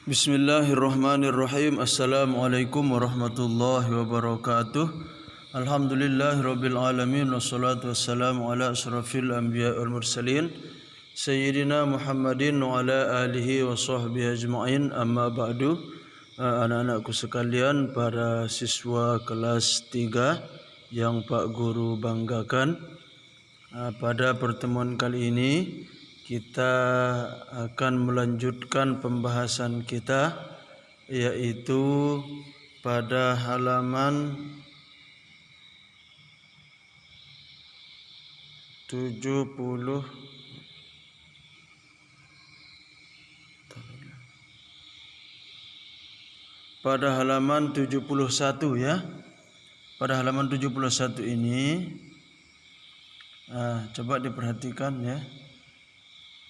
Bismillahirrahmanirrahim. Assalamualaikum warahmatullahi wabarakatuh. Alhamdulillahirabbil alamin wassalatu wassalamu ala asyrafil anbiya'i wal mursalin sayyidina Muhammadin wa ala alihi wa sahbihi ajma'in. Amma ba'du. Anak-anakku sekalian, para siswa kelas 3 yang Pak Guru banggakan, pada pertemuan kali ini kita akan melanjutkan pembahasan kita, yaitu pada halaman 71 ya. Pada halaman 71 ini coba diperhatikan ya.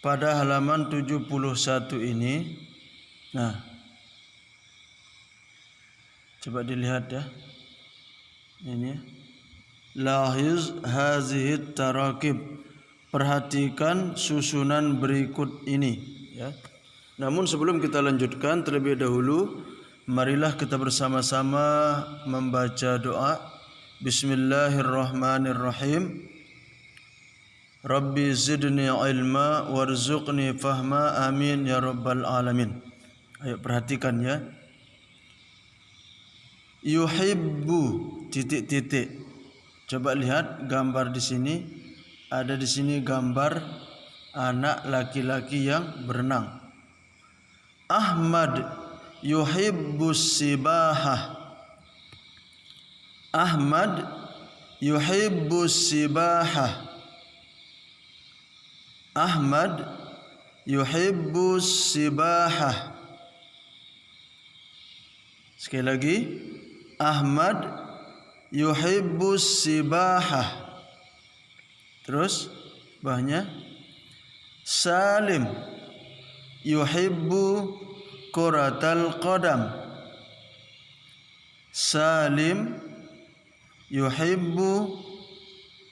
Pada halaman 71 ini, coba dilihat ya. Ini lahiz hazihi tarakib. Perhatikan susunan berikut ini ya. Namun sebelum kita lanjutkan, terlebih dahulu marilah kita bersama-sama membaca doa. Bismillahirrahmanirrahim. Rabbi zidni ilma warzuqni fahma, amin ya rabbal alamin. Ayo perhatikan ya. Yuhibbu titik-titik. Coba lihat gambar di sini. Ada di sini gambar anak laki-laki yang berenang. Ahmad yuhibbus sibahah. Ahmad yuhibbus sibahah. Ahmad yuhibbus sibahah. Sekali lagi. Ahmad yuhibbus sibahah. Terus bawahnya. Salim yuhibbu kuratal qadam. Salim yuhibbu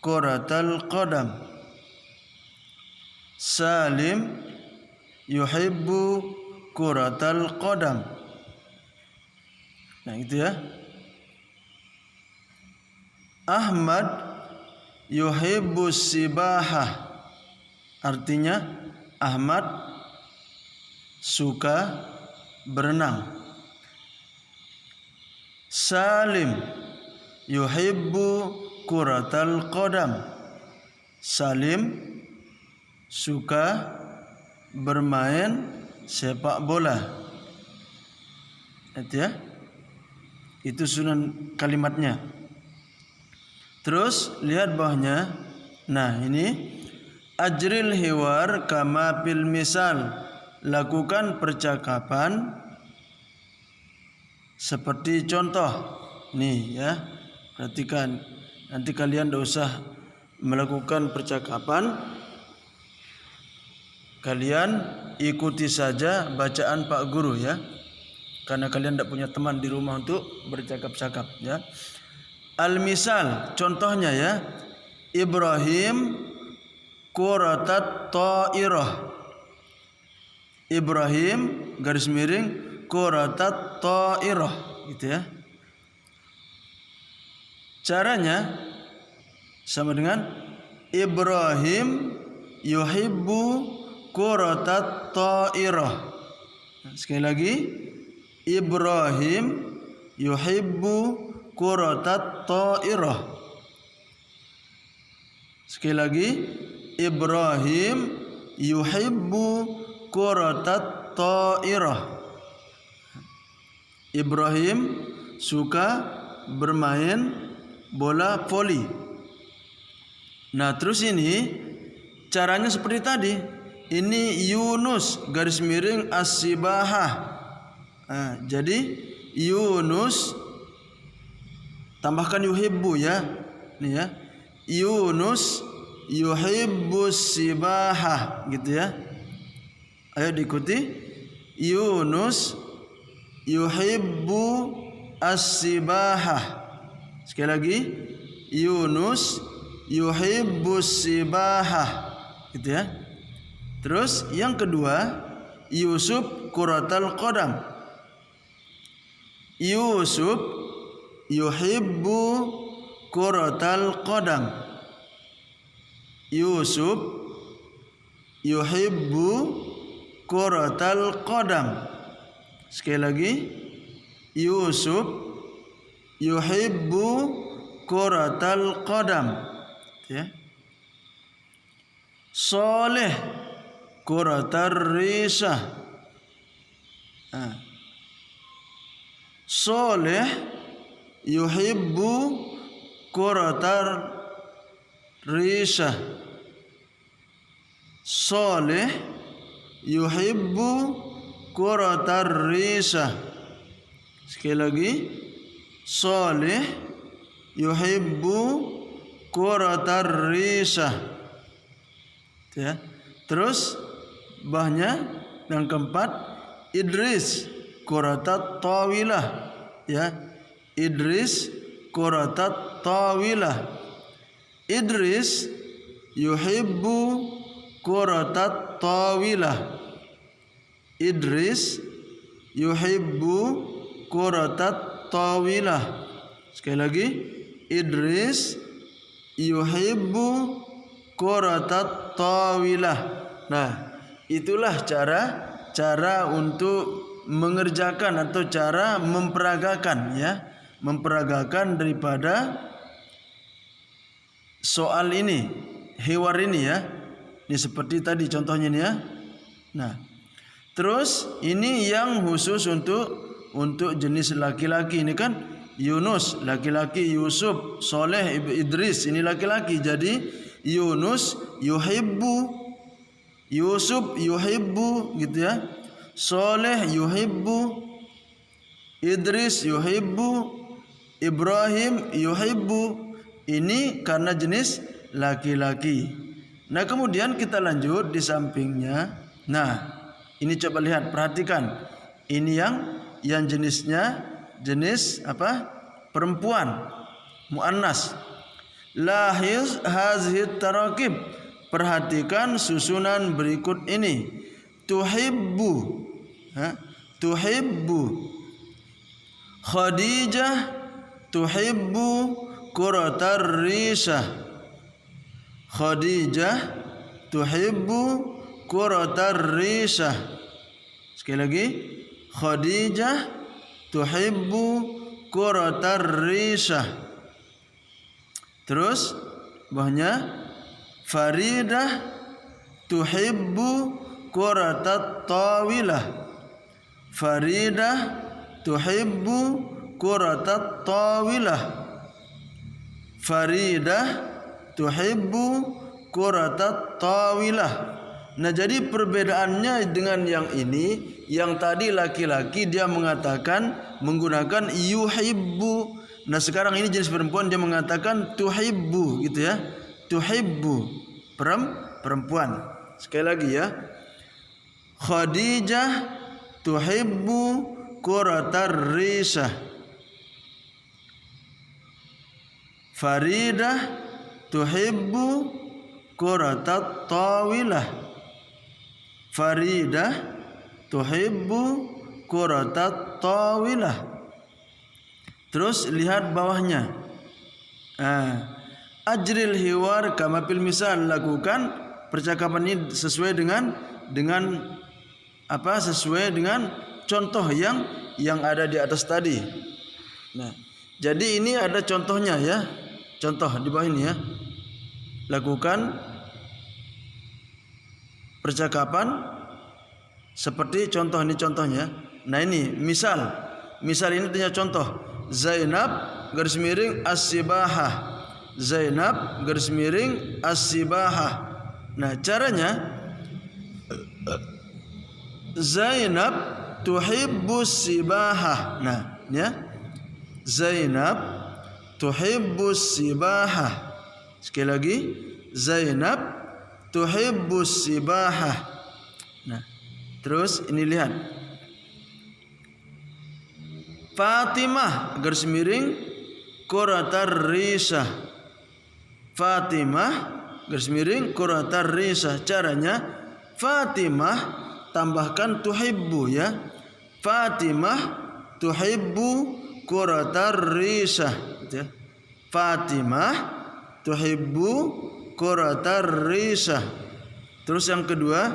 kuratal qadam. Salim yuhibbu kuratal qadam. Nah itu ya. Ahmad yuhibbus sibahah. Artinya Ahmad suka berenang. Salim yuhibbu kuratal qadam. Salim suka bermain sepak bola. Itu ya. Itu sunan kalimatnya. Terus lihat bawahnya. Nah ini ajril hiwar kama fil misal. Lakukan percakapan seperti contoh. Nih ya. Perhatikan. Nanti kalian tidak usah melakukan percakapan. Kalian ikuti saja bacaan Pak Guru ya. Karena kalian tidak punya teman di rumah untuk bercakap-cakap ya. Al-misal, contohnya ya. Ibrahim kuratat ta'irah. Ibrahim garis miring kuratat ta'irah, gitu ya. Caranya sama dengan Ibrahim yuhibbu kuratat ta'irah. Sekali lagi. Ibrahim yuhibbu kuratat ta'irah. Sekali lagi. Ibrahim yuhibbu kuratat ta'irah. Ibrahim suka bermain bola voli. Nah terus ini caranya seperti tadi. Ini Yunus garis miring as-sibahah. Jadi Yunus tambahkan yuhibbu ya. Nih ya. Yunus yuhibbus sibahah, gitu ya. Ayo diikuti. Yunus yuhibbu as-sibahah. Sekali lagi. Yunus yuhibbus sibahah, gitu ya. Terus yang kedua, Yusuf kuratal qadam. Yusuf yuhibbu kuratal qadam. Yusuf yuhibbu kuratal qadam. Sekali lagi, Yusuf yuhibbu kuratal qadam. Ya. Saleh kuratar risah. Saleh yuhibbu kuratar risah. Saleh yuhibbu kuratar risah. Sekali lagi, Saleh yuhibbu kuratar risah. Ya. Terus bahnya yang keempat, Idris kuratat tawilah. Ya. Idris kuratat tawilah. Idris yuhibbu kuratat tawilah. Idris yuhibbu kuratat tawilah. Sekali lagi, Idris yuhibbu kuratat tawilah. Nah, itulah cara untuk mengerjakan atau cara memperagakan, ya, memperagakan daripada soal ini, hiwar ini, ya. Ini seperti tadi contohnya ini, ya. Nah, terus ini yang khusus untuk jenis laki-laki ini kan, Yunus laki-laki, Yusuf, Saleh, Idris ini laki-laki. Jadi Yunus yuhibbu, Yusuf yuhibbu, gitu ya. Saleh yuhibbu, Idris yuhibbu, Ibrahim yuhibbu. Ini karena jenis laki-laki. Nah, kemudian kita lanjut di sampingnya. Nah, ini coba lihat, perhatikan. Ini yang jenisnya jenis apa? Perempuan, muannas. Lahiz hazihi tarakib. Perhatikan susunan berikut ini. Tuhibbu, tuhibbu. Khadijah tuhibbu kuratar risah. Khadijah tuhibbu kuratar risah. Sekali lagi, Khadijah tuhibbu kuratar risah. Terus bawahnya, Faridah tuhibbu kuratat tawilah. Faridah tuhibbu kuratat tawilah. Faridah tuhibbu kuratat tawilah. Nah, jadi perbedaannya dengan yang ini, yang tadi laki-laki dia mengatakan menggunakan yuhibbu. Nah, sekarang ini jenis perempuan dia mengatakan tuhibbu, gitu ya. Tuhibbu, perempuan. Sekali lagi, ya. Khadijah tuhibbu kuratar risah. Faridah tuhibbu kuratat tawilah. Faridah tuhibbu kuratat tawilah. Terus lihat bawahnya. Ajril hiwar kama fil misal. Lakukan percakapan ini sesuai dengan apa? Sesuai dengan contoh yang ada di atas tadi. Nah, jadi ini ada contohnya, ya. Contoh di bawah ini, ya. Lakukan percakapan seperti contoh, ini contohnya. Nah, ini misal ini punya contoh. Zainab garis miring as-sibahah. Zainab garis miring as-sibahah. Nah, caranya, Zainab tuhibbus sibahah. Nah, ya. Zainab tuhibbus sibahah. Sekali lagi, Zainab tuhibbus sibahah. Nah, terus ini lihat. Fatimah garis miring kuratar risah. Fatimah garis miring kuratar risah. Caranya, Fatimah tambahkan tuhibbu ya. Fatimah tuhibbu quratar risah gitu ya. Fatimah tuhibbu quratar risah. Terus yang kedua,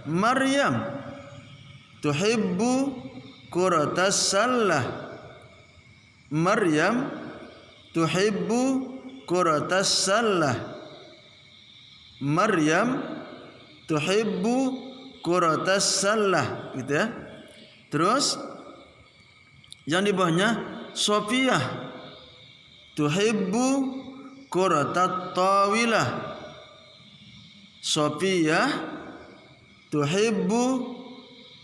Maryam tuhibbu quratas sallah. Maryam tuhibbu quratas sallah. Maryam tuhibbu quratas sallah gitu ya. Terus yang di bawahnya Sofiyah tuhibbu quratat tawilah. Sofiyah tuhibbu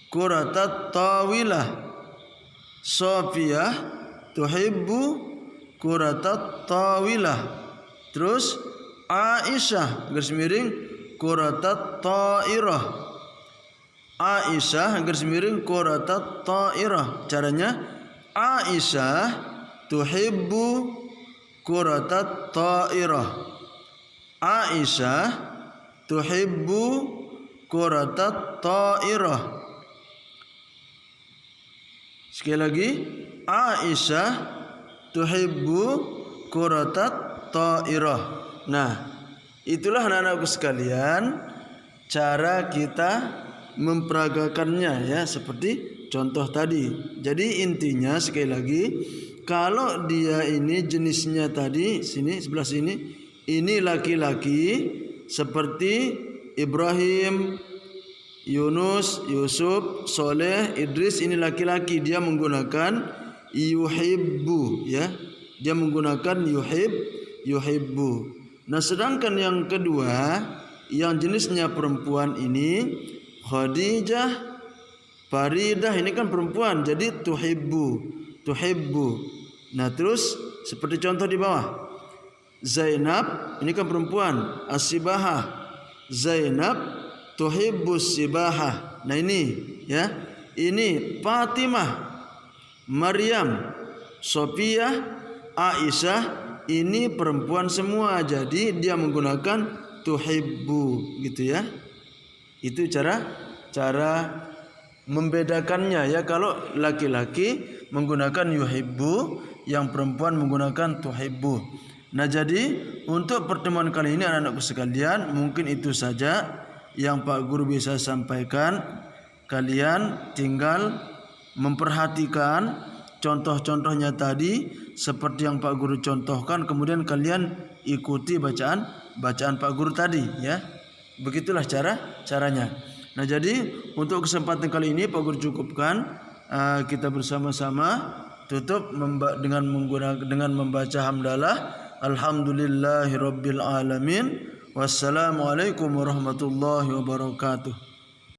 quratat tawilah. Sofiyah tuhibbu quratat tawilah. Terus Aisyah garis miring quratat ta'irah. Aisyah garis miring quratat ta'irah. Caranya Aisyah tuhibbu quratat ta'irah. Aisyah tuhibbu quratat ta'irah. Sekali lagi, Aisyah tuhibbu quratat ta'irah. Nah, itulah anak-anakku sekalian cara kita memperagakannya ya, seperti contoh tadi. Jadi intinya sekali lagi, kalau dia ini jenisnya tadi sini sebelah sini, ini laki-laki seperti Ibrahim, Yunus, Yusuf, Soleh, Idris, ini laki-laki, dia menggunakan yuhibbu ya. Dia menggunakan yuhibbu. Nah, sedangkan yang kedua yang jenisnya perempuan ini Khadijah, Faridah, ini kan perempuan, jadi tuhibbu. Nah, terus seperti contoh di bawah. Zainab, ini kan perempuan, as-sibahah. Zainab tuhibbus sibahah. Nah, ini ya. Ini Fatimah, Maryam, Sofiyah, Aisyah, ini perempuan semua, jadi dia menggunakan tuhibbu gitu ya. Itu cara membedakannya ya. Kalau laki-laki menggunakan yuhibbu, yang perempuan menggunakan tuhibbu. Nah, jadi untuk pertemuan kali ini anak-anakku sekalian, mungkin itu saja yang Pak Guru bisa sampaikan. Kalian tinggal memperhatikan contoh-contohnya tadi seperti yang Pak Guru contohkan, kemudian kalian ikuti bacaan Pak Guru tadi ya. Begitulah caranya. Nah, jadi untuk kesempatan kali ini Pak Guru cukupkan. Kita bersama-sama tutup dengan membaca hamdalah. Alhamdulillahirabbil alamin. Wassalamualaikum warahmatullahi wabarakatuh.